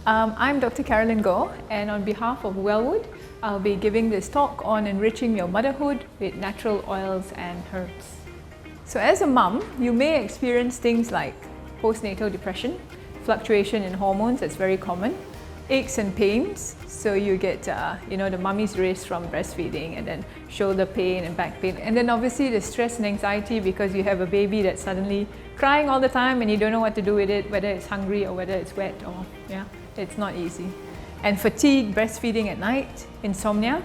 I'm Dr Carolyn Goh, and on behalf of Wellwoud, I'll be giving this talk on enriching your motherhood with natural oils and herbs. So as a mum, you may experience things like postnatal depression, fluctuation in hormones, that's very common, aches and pains, so you get the mummy's race from breastfeeding, and then shoulder pain and back pain, and then obviously the stress and anxiety because you have a baby that's suddenly crying all the time and you don't know what to do with it, whether it's hungry or whether it's wet, or it's not easy. And fatigue, breastfeeding at night, insomnia.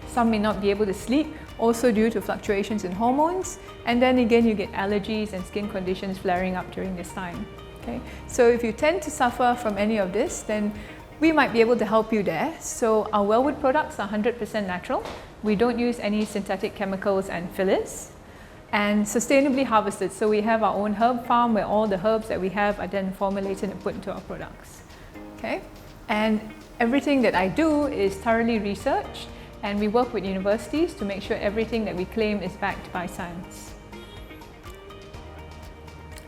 Some may not be able to sleep, also due to fluctuations in hormones, and then again you get allergies and skin conditions flaring up during this time. Okay? So if you tend to suffer from any of this, then we might be able to help you there. So our Wellwoud products are 100% natural. We don't use any synthetic chemicals and fillers, and sustainably harvested. So we have our own herb farm where all the herbs that we have are then formulated and put into our products. Okay? And everything that I do is thoroughly researched, and we work with universities to make sure everything that we claim is backed by science.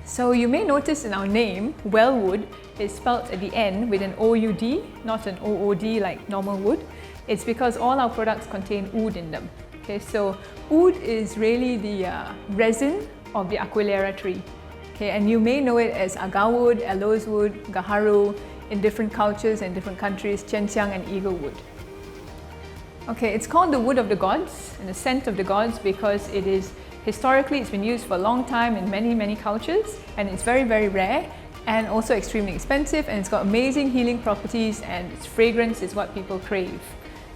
So you may notice in our name, Wellwoud is spelled at the end with an O-U-D, not an O-O-D like normal wood. It's because all our products contain oud in them. Okay, so oud is really the resin of the Aquilera tree. Okay, and you may know it as agarwood, aloes wood, gaharu, in different cultures and different countries, Chenxiang and eaglewood. Okay, it's called the wood of the gods and the scent of the gods because historically it's been used for a long time in many cultures, and it's very rare and also extremely expensive, and it's got amazing healing properties, and its fragrance is what people crave.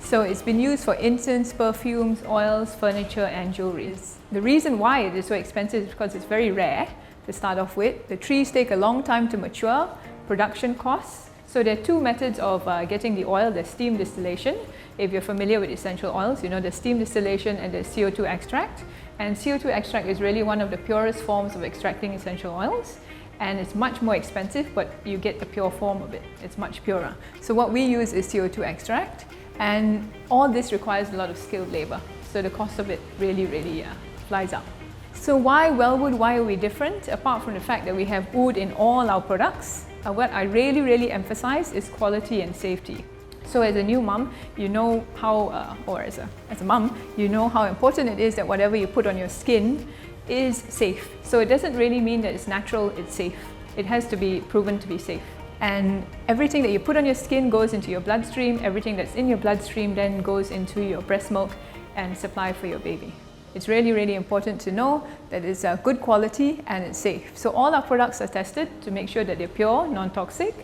So it's been used for incense, perfumes, oils, furniture and jewelry. The reason why it is so expensive is because it's very rare to start off with. The trees take a long time to mature, production costs. So there are two methods of getting the oil. There's steam distillation. If you're familiar with essential oils, you know there's steam distillation and there's CO2 extract. And CO2 extract is really one of the purest forms of extracting essential oils. And it's much more expensive, but you get the pure form of it. It's much purer. So what we use is CO2 extract. And all this requires a lot of skilled labor. So the cost of it really flies up. So why Wellwoud? Why are we different? Apart from the fact that we have oud in all our products, what I really emphasize is quality and safety. So as a new mum, you know how, or as a mum, you know how important it is that whatever you put on your skin is safe. So it doesn't really mean that it's natural, it's safe. It has to be proven to be safe. And everything that you put on your skin goes into your bloodstream. Everything that's in your bloodstream then goes into your breast milk and supply for your baby. It's really important to know that it's good quality and it's safe. So all our products are tested to make sure that they're pure, non-toxic.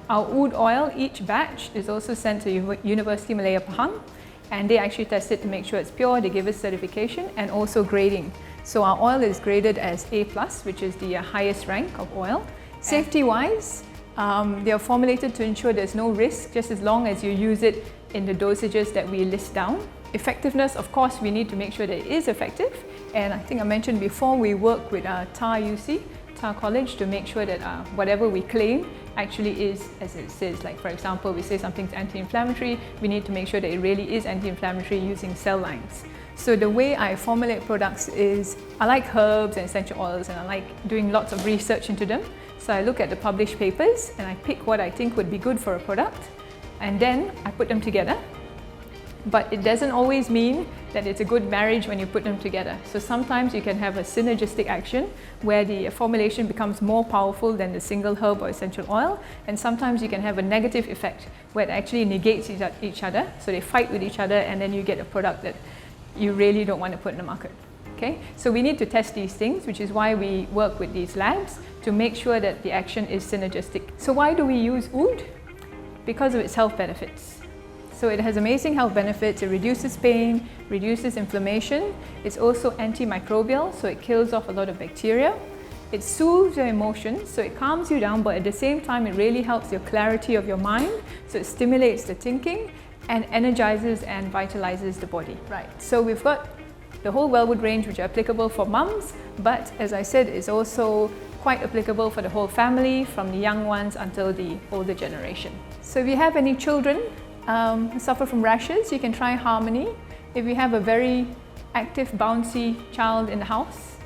Our oud oil, each batch is also sent to University Malaya Pahang, and they actually test it to make sure it's pure. They give us certification and also grading. So our oil is graded as A+, which is the highest rank of oil. Safety-wise, they are formulated to ensure there's no risk, just as long as you use it in the dosages that we list down. Effectiveness, of course, we need to make sure that it is effective. And I think I mentioned before, we work with TAR UC, TAR College, to make sure that whatever we claim actually is as it says. Like for example, we say something's anti-inflammatory, we need to make sure that it really is anti-inflammatory using cell lines. So the way I formulate products is, I like herbs and essential oils, and I like doing lots of research into them. So I look at the published papers and I pick what I think would be good for a product, and then I put them together. But it doesn't always mean that it's a good marriage when you put them together. So sometimes you can have a synergistic action where the formulation becomes more powerful than the single herb or essential oil, and sometimes you can have a negative effect where it actually negates each other, so they fight with each other, and then you get a product that you really don't want to put in the market. Okay? So we need to test these things, which is why we work with these labs to make sure that the action is synergistic. So why do we use oud? Because of its health benefits. So it has amazing health benefits. It reduces pain, reduces inflammation. It's also antimicrobial, so it kills off a lot of bacteria. It soothes your emotions, so it calms you down, but at the same time it really helps your clarity of your mind. So it stimulates the thinking and energizes and vitalizes the body. Right, so we've got the whole Wellwoud range, which are applicable for mums, but as I said, it's also quite applicable for the whole family, from the young ones until the older generation. So if you have any children suffer from rashes, you can try Harmony. If you have a very active, bouncy child in the house,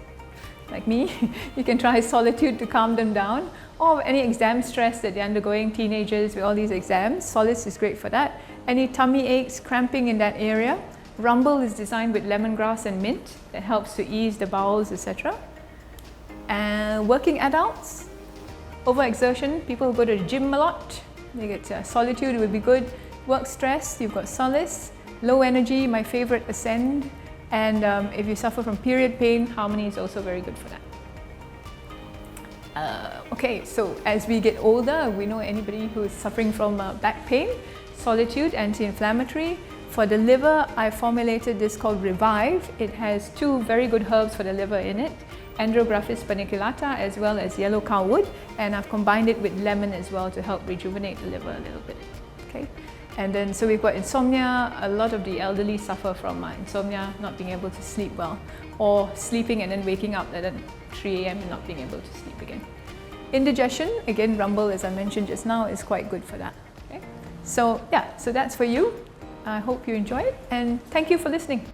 like me, you can try solitude to calm them down, or any exam stress that they're undergoing, teenagers with all these exams, solace is great for that. Any tummy aches, cramping in that area, Rumble is designed with lemongrass and mint that helps to ease the bowels, etc. And working adults, overexertion, people who go to the gym a lot, they get solitude would be good. Work stress, you've got solace. Low energy, my favorite, Ascend. And if you suffer from period pain, Harmony is also very good for that. Okay, so as we get older, we know anybody who is suffering from back pain, Solitude, anti-inflammatory. For the liver, I formulated this called Revive. It has 2 very good herbs for the liver in it, Andrographis paniculata as well as yellow cowwood, and I've combined it with lemon as well to help rejuvenate the liver a little bit. Okay, and then so we've got insomnia. A lot of the elderly suffer from insomnia, not being able to sleep well, or sleeping and then waking up at 3 a.m. and not being able to sleep again. Indigestion, again, Rumble, as I mentioned just now, is quite good for that. Okay, so yeah, so that's for you. I hope you enjoy it, and thank you for listening.